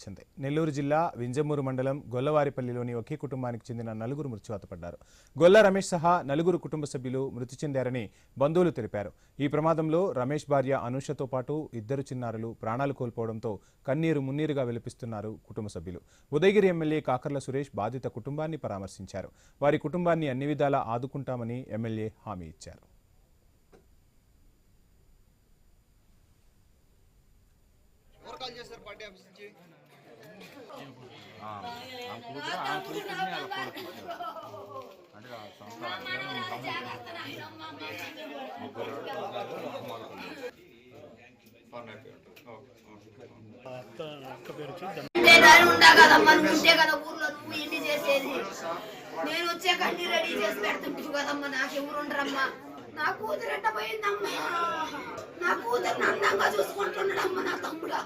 తెలిసిందే. నెల్లూరు జిల్లా వింజమూరు మండలం గొల్లవారిపల్లిలోని ఒకే కుటుంబానికి చెందిన నలుగురు మృత్యువాత పడ్డారు. గొల్ల రమేష్ సహా నలుగురు కుటుంబ సభ్యులు మృతి చెందారని బంధువులు తెలిపారు. ఈ ప్రమాదంలో రమేష్ భార్య అనూషతో పాటు ఇద్దరు చిన్నారులు ప్రాణాలు కోల్పోవడంతో కన్నీరు మున్నీరుగా విలపిస్తున్నారు కుటుంబ సభ్యులు. ఉదయగిరి ఎమ్మెల్యే కాకర్ల సురేష్ బాధిత కుటుంబాన్ని పరామర్శించారు. వారి కుటుంబాన్ని అన్ని విధాలా ఆదుకుంటామని ఎమ్మెల్యే హామీ ఇచ్చారు. నేను వచ్చే కన్నీ రెడీ చేసి పెడుతుంటు కదమ్మా, నాకెవరు ఉండరమ్మా. నా కూతురు ఎట్ట పోయిందమ్మా, నా కూతురు అందంగా చూసుకుంటున్నాడమ్మా. నా తమ్ముడు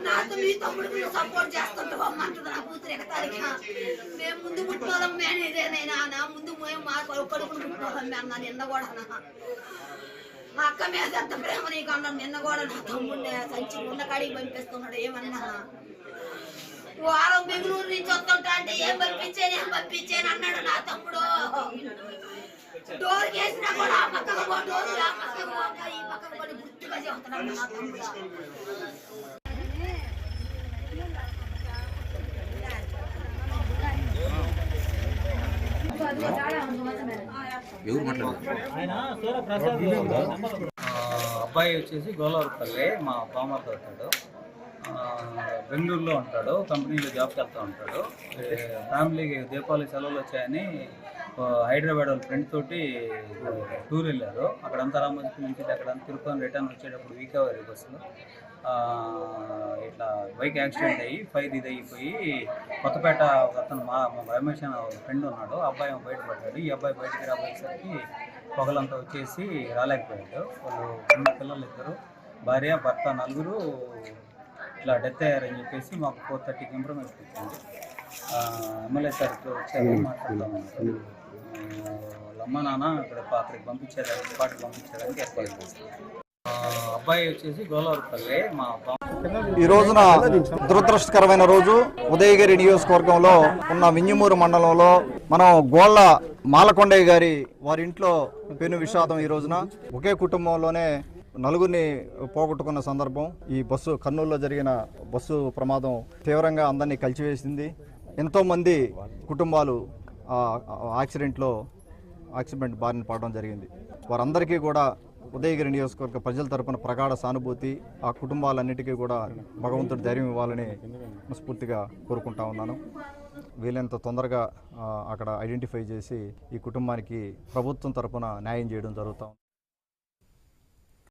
నాతో మీ తమ్ముడికి సపోర్ట్ చేస్తుంటావు అమ్మ అంటుంది నా కూతురు ఎగతాళిగా. మేము ముందు పుట్టినోదమ్మే అనేదేనైనా నా ముందు మా కొడుకుని పుట్టినోదమ్మే అన్నా. నిన్న కూడా మా అక్క మీద ఎంత ప్రేమ నీకు అన్నా. నిన్న కూడా నా తమ్ముడిని సంచి ఉన్న కాడికి పంపిస్తున్నాడు. ఏమన్నా వారం బెంగళూరు నుంచి వస్తుంటా అంటే ఏం పంపించేను అన్నాడు నా తమ్ముడు. డోర్ వేసినా కూడా ఆ పక్కకు పో, డోర్ ఆ పక్కకు పో, ఈ పక్కకు పడి గుర్తుగా చెబుతున్నాడు నా తమ్ముడు. అబ్బాయి వచ్చేసి గోలవరపల్లి మా బామ్మతో ఉంటాడు. బెంగళూరులో ఉంటాడు, కంపెనీలో జాబ్కి వెళ్తూ ఉంటాడు. ఫ్యామిలీకి దీపావళి సెలవులు వచ్చాయని హైదరాబాద్ వాళ్ళ ఫ్రెండ్ తోటి టూర్ వెళ్ళారు. అక్కడంతా రామోజీ నుంచి అక్కడ తిరుపతి రిటర్న్ వచ్చేటప్పుడు వీకావరి బస్సులో ఇట్లా బైక్ యాక్సిడెంట్ అయ్యి ఫైర్ ఇది అయిపోయి కొత్తపేట ఒక అతను మా రమేష్ అనే ఒక ఫ్రెండ్ ఉన్నాడు. అబ్బాయి బయటపడ్డాడు. ఈ అబ్బాయి బయటికి రాబోయేసరికి పొగలంతా వచ్చేసి రాలేకపోయాడు. వాళ్ళు చిన్న పిల్లలు ఇద్దరు, భార్య భర్త నలుగురు ఇట్లా డెత్ అయ్యారని చెప్పేసి మాకు 4:30కి ఇన్ఫర్మేషన్ ఇచ్చింది. ఎమ్మెల్యే సార్తో వచ్చారు, మాట్లాడుతూ వాళ్ళ అమ్మ నాన్న ఇక్కడ అక్కడికి పంపించేదానికి పాటకు పంపించేదానికి ఏర్పాటు చేస్తారు. అబ్బాయి వచ్చేసి గోలవరపల్లి మా ఈ రోజున దురదృష్టకరమైన రోజు. ఉదయగిరి నియోజకవర్గంలో ఉన్న వింజమూరు మండలంలో మనం గోళ్ళ మాలకొండయ్య గారి వారి ఇంట్లో పెను విషాదం. ఈ రోజున ఒకే కుటుంబంలోనే నలుగురిని పోగొట్టుకున్న సందర్భం. ఈ బస్సు కర్నూలులో జరిగిన బస్సు ప్రమాదం తీవ్రంగా అందరినీ కలిచివేసింది. ఎంతోమంది కుటుంబాలు యాక్సిడెంట్ బారిన పడడం జరిగింది. వారందరికీ కూడా ఉదయగిరి నియోజకవర్గ ప్రజల తరపున ప్రగాఢ సానుభూతి. ఆ కుటుంబాలన్నిటికీ కూడా భగవంతుడు ధైర్యం ఇవ్వాలని మనస్ఫూర్తిగా కోరుకుంటా ఉన్నాను. వీలైనంత తొందరగా అక్కడ ఐడెంటిఫై చేసి ఈ కుటుంబానికి ప్రభుత్వం తరపున న్యాయం చేయడం జరుగుతాం.